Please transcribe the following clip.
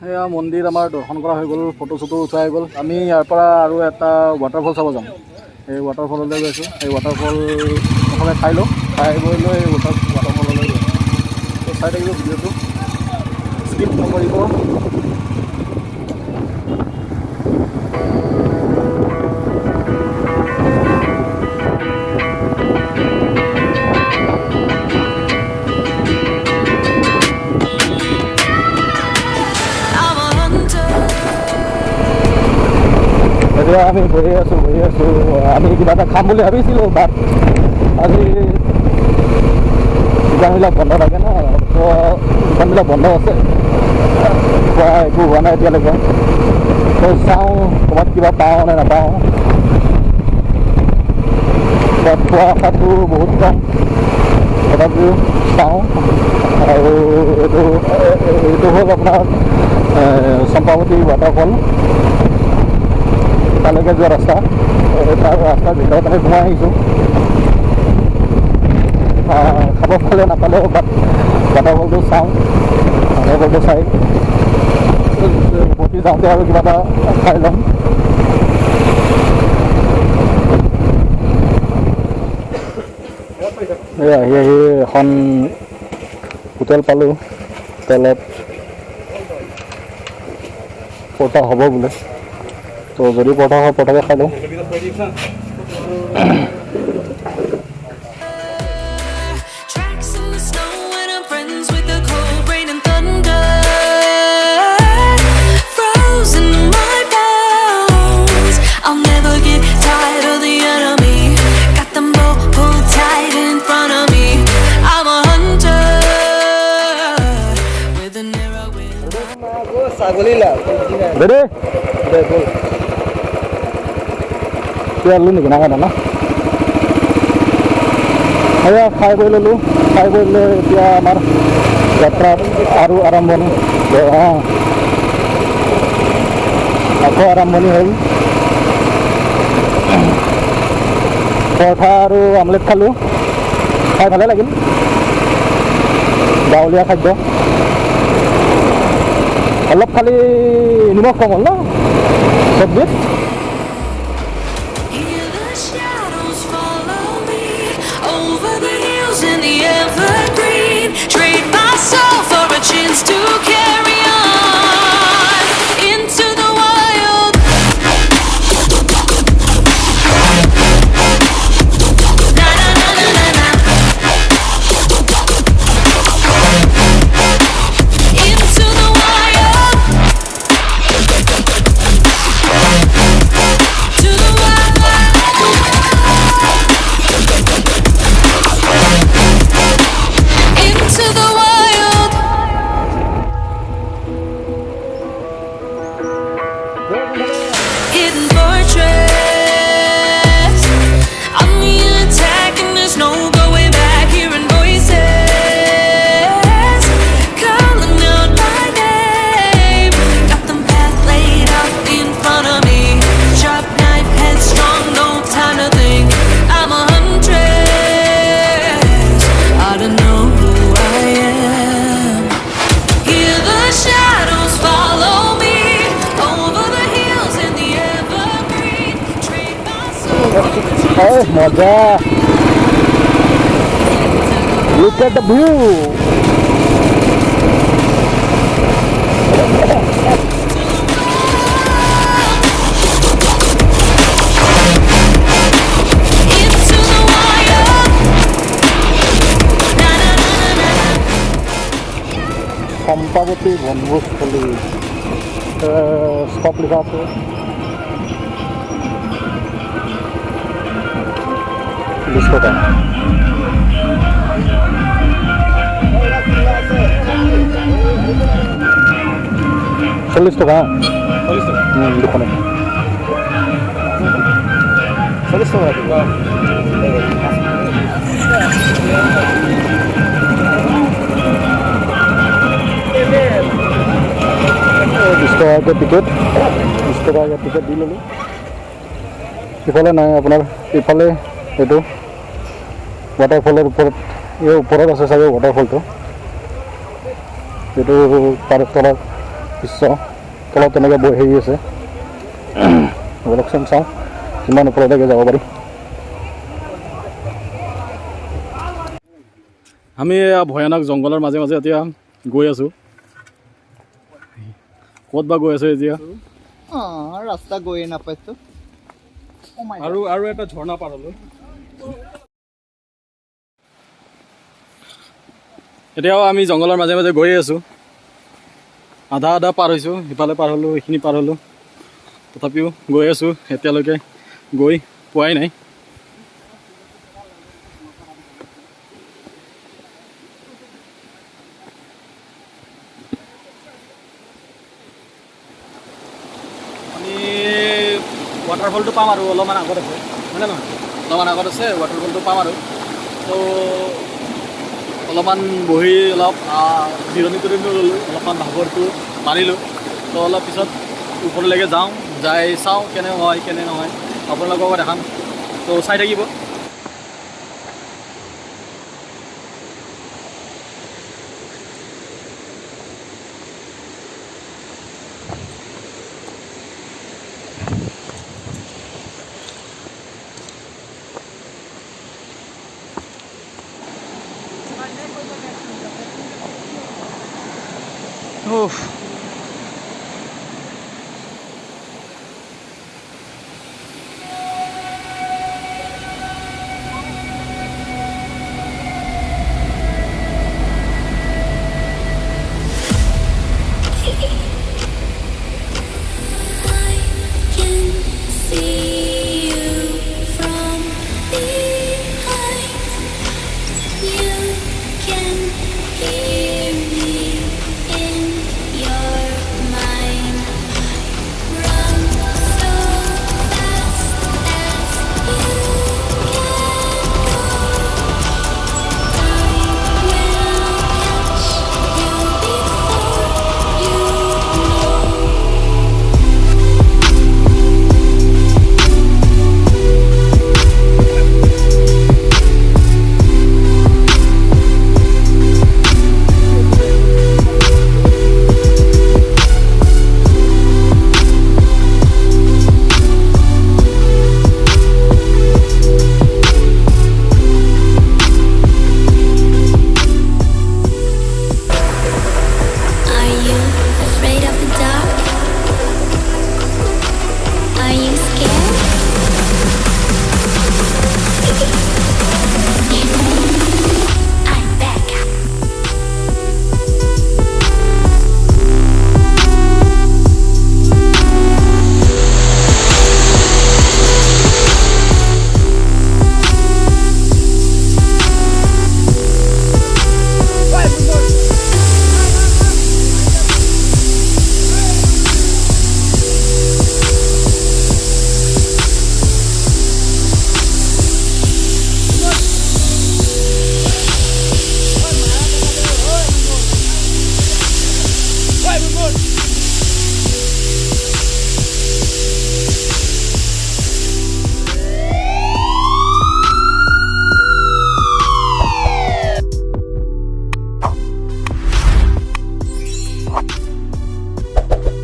এয়া মন্দিৰ আমাৰ দৰ্শন কৰা হৈ গ'ল, ফটো চটো উঠোৱা হৈ গ'ল। আমি ইয়াৰ পৰা আৰু এটা ৱাটাৰফল চাব যাম। এই ৱাটাৰফললৈ গৈছোঁ। এই ৱাটাৰফল প্ৰথমে খাই লওঁ, খাই বৈ লৈ এই ৱাটাৰফললৈ গৈ তো চাই থাকিব ভিডিঅ'টো, স্কিপ নকৰিব। এতিয়া আমি গৈ আছোঁ। আমি কিবা এটা খাম বুলি ভাবিছিলোঁ, বাট আজি দোকানবিলাক বন্ধ থাকে ন, তো দোকানবিলাক বন্ধ আছে, খোৱা একো হোৱা নাই এতিয়ালৈকে। তো চাওঁ ক'ৰবাত কিবা পাওঁ নে নাপাওঁ। খোৱা আশাটো বহুত কম, তথাপিও চাওঁ। আৰু এইটো হ'ল আপোনাৰ চম্পাৱতী ৱাটাৰফল, তালৈকে যোৱা ৰাস্তা। তাৰ ৰাস্তাৰ ভিতৰত আমি সোমাই আহিছোঁ। খাব পালে নাপালেও বাট ৱাটাৰফলটো চাওঁ। ৱাটাৰফলটো চাই উভতি যাওঁতে আৰু কিবা এটা খাই ল'ম। আহি এখন হোটেল পালোঁ। হোটেলত পৰঠা হ'ব বোলে, তো যদি পৰঠা হয় পৰঠাকে খাই লওঁ। Ready? Kita lu nih kenapa nana? Ayo, khai boy lu, dia amar yatra aru arambon. Aku aramboni hal. Portha aru omelet khalu. Khai bhale lagil. Gaulia khadya. অলপ খালি নিমখ কম হ'ল ন চব্জিত। Oh, মজা! Look at the view! Champawati বনভোজস্থলী stop লিখা আছে। টাকা 40 টাকা 40 টাকা দোকানে 40 টাকা টিকেট 20 টাকা টিকেট দি ললো। ইফালে নাই আপোনাৰ ইফালে এইটো ৱাটাৰফলৰ ওপৰত এই ওপৰত আছে চাগে ৱাটাৰফলটো, এইটো তাৰ তলত দৃশ্য তলত তেনেকৈ বৈ হেৰি আছে লকচোন চাওঁ কিমান ওপৰলৈকে যাব পাৰি আমি ভয়ানক জংঘলৰ মাজে মাজে এতিয়া গৈ আছোঁ ক'ত বা গৈ আছোঁ এতিয়া ৰাস্তা গৈয়ে নাপাইছোঁ আৰু এটা ঝৰ্ণা পাৰ হ'লোঁ এতিয়াও আমি জংঘলৰ মাজে মাজে গৈয়ে আছোঁ আধা পাৰ হৈছোঁ সিফালে পাৰ হ'লোঁ এইখিনি পাৰ হ'লোঁ তথাপিও গৈ আছোঁ এতিয়ালৈকে গৈ পোৱাই নাই আমি ৱাটাৰফলটো পাম আৰু অলপমান আগত আছে হয়নে নহয় অলপমান আগত আছে ৱাটাৰফলটো পাম আৰু তো অলপমান বহি অলপ জিৰণি ল'লোঁ অলপমান ভাগৰটো মাৰিলোঁ তো অলপ পিছত ওপৰলৈকে যাওঁ যাই চাওঁ কেনে হয় কেনে নহয় আপোনালোকক দেখাম তো চাই থাকিব